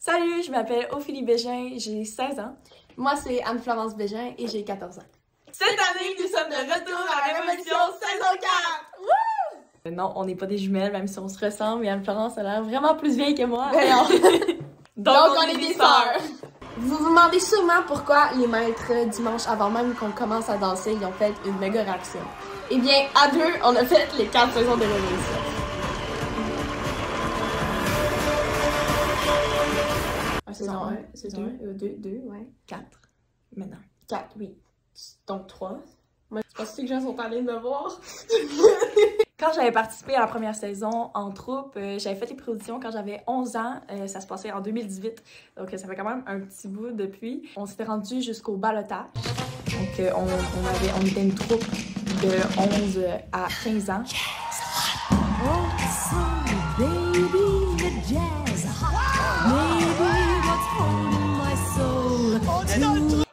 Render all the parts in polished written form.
Salut, je m'appelle Ophélie Bégin, j'ai 16 ans. Moi, c'est Anne-Florence Bégin et j'ai 14 ans. Cette année, nous sommes de retour à la Révolution saison 4! Wouh! Non, on n'est pas des jumelles, même si on se ressemble, et Anne-Florence a l'air vraiment plus vieille que moi. Donc on est des sœurs! Vous vous demandez sûrement pourquoi les maîtres, dimanche avant même qu'on commence à danser, ils ont fait une méga réaction. Eh bien, à deux, on a fait les 4 saisons de Révolution. Saison 1, saison 2, ouais. 4. Maintenant. 4, oui. Donc 3. Moi, je pense que les gens sont allés me voir. Quand j'avais participé à la première saison en troupe, j'avais fait les pré-auditions quand j'avais 11 ans. Ça se passait en 2018. Donc ça fait quand même un petit bout depuis. On s'était rendu jusqu'au ballottage. Donc on était une troupe de 11 à 15 ans.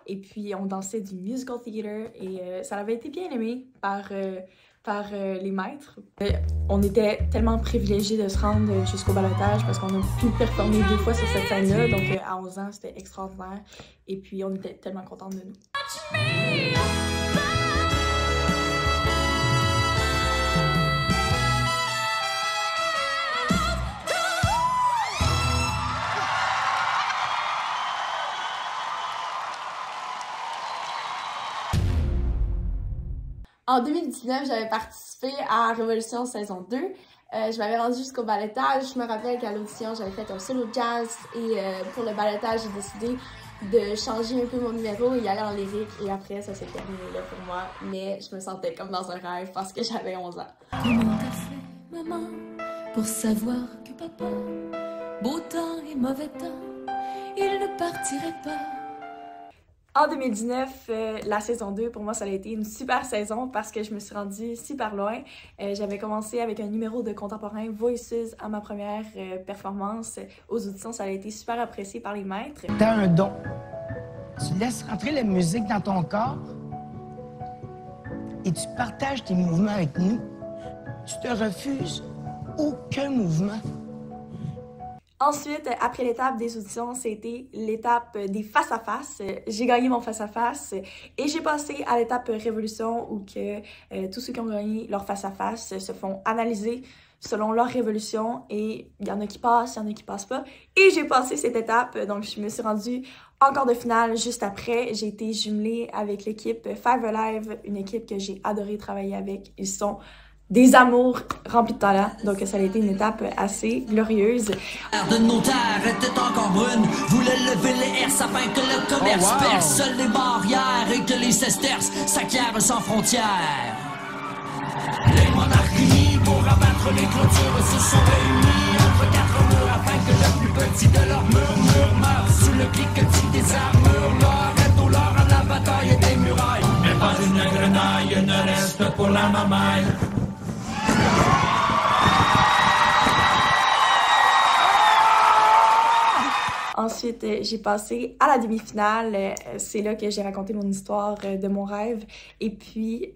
Et puis on dansait du musical theater et ça avait été bien aimé par les maîtres. On était tellement privilégiés de se rendre jusqu'au ballottage parce qu'on a pu performer 2 fois sur cette scène-là. Donc à 11 ans, c'était extraordinaire. Et puis on était tellement contents de nous. En 2019, j'avais participé à Révolution saison 2. Je m'avais rendue jusqu'au ballottage. Je me rappelle qu'à l'audition, j'avais fait un solo jazz et pour le ballottage, j'ai décidé de changer un peu mon numéro et y aller en lyrique. Et après, ça s'est terminé là pour moi. Mais je me sentais comme dans un rêve parce que j'avais 11 ans. Comment t'as fait, maman, pour savoir que papa, beau temps et mauvais temps, il ne partirait pas? En 2019, la saison 2, pour moi, ça a été une super saison parce que je me suis rendue super loin. J'avais commencé avec un numéro de contemporain Voices à ma première performance aux auditions. Ça a été super apprécié par les maîtres. T'as un don. Tu laisses rentrer la musique dans ton corps et tu partages tes mouvements avec nous. Tu te refuses aucun mouvement. Ensuite, après l'étape des auditions, c'était l'étape des face-à-face. J'ai gagné mon face-à-face et j'ai passé à l'étape Révolution où tous ceux qui ont gagné leur face-à-face se font analyser selon leur révolution et il y en a qui passent, il y en a qui passent pas. Et j'ai passé cette étape, donc je me suis rendue en quart de finale juste après. J'ai été jumelée avec l'équipe Five Alive, une équipe que j'ai adoré travailler avec. Ils sont des amours remplis de talent, donc ça a été une étape assez glorieuse. De nos terres était encore brune, voulait lever les airs afin que le commerce perce les barrières et que les sesterces s'acquièrent sans frontières. Les monarques unis pour abattre les clôtures se sont réunis entre 4 murs afin que le plus petit de leurs murmures meure sous le cliquetis des armures. L'or est au lord à la bataille des murailles, mais pas une grenaille ne reste pour la mamaille. Ensuite, j'ai passé à la demi-finale. C'est là que j'ai raconté mon histoire de mon rêve. Et puis,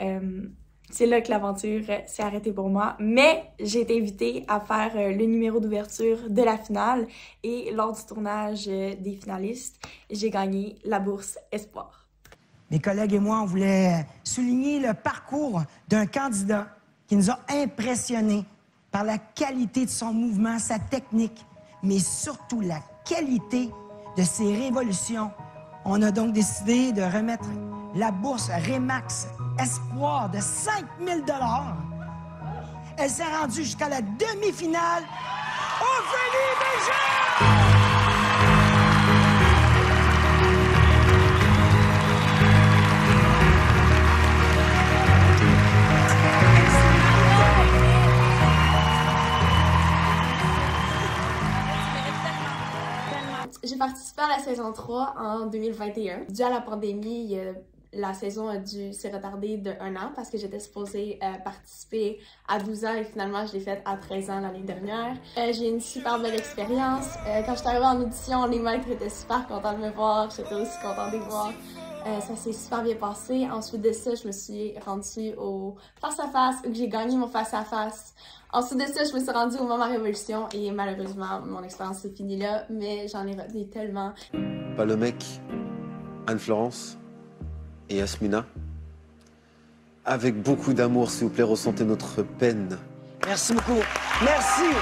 c'est là que l'aventure s'est arrêtée pour moi. Mais j'ai été invitée à faire le numéro d'ouverture de la finale. Et lors du tournage des finalistes, j'ai gagné la bourse Espoir. Mes collègues et moi, on voulait souligner le parcours d'un candidat qui nous a impressionnés par la qualité de son mouvement, sa technique, mais surtout la qualité de ses révolutions. On a donc décidé de remettre la bourse Remax Espoir de 5 000 $. Elle s'est rendue jusqu'à la demi-finale. Ophélie Bégin! J'ai participé à la saison 3 en 2021. Dû à la pandémie, la saison a dû se retarder de 1 an parce que j'étais supposée participer à 12 ans et finalement je l'ai faite à 13 ans l'année dernière. J'ai une super belle expérience. Quand je suis arrivée en audition, les maîtres étaient super contents de me voir. J'étais aussi contente de les voir. Ça s'est super bien passé. Ensuite de ça, je me suis rendue au face-à-face où j'ai gagné mon face-à-face. Ensuite de ça, je me suis rendue au Moment Révolution et malheureusement, mon expérience s'est finie là, mais j'en ai retenu tellement. Palomec, Anne-Florence et Yasmina, avec beaucoup d'amour, s'il vous plaît, ressentez notre peine. Merci beaucoup. Merci.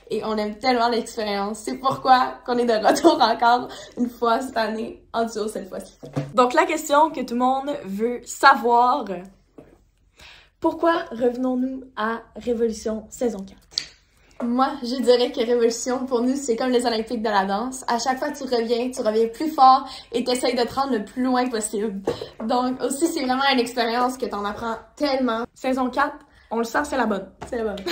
Et on aime tellement l'expérience. C'est pourquoi qu'on est de retour encore une fois cette année, en duo cette fois-ci. Donc la question que tout le monde veut savoir, pourquoi revenons-nous à Révolution saison 4? Moi, je dirais que Révolution, pour nous, c'est comme les Olympiques de la danse. À chaque fois que tu reviens plus fort et t'essayes de te rendre le plus loin possible. Donc aussi, c'est vraiment une expérience que t'en apprends tellement. Saison 4, on le sent, c'est la bonne. C'est la bonne.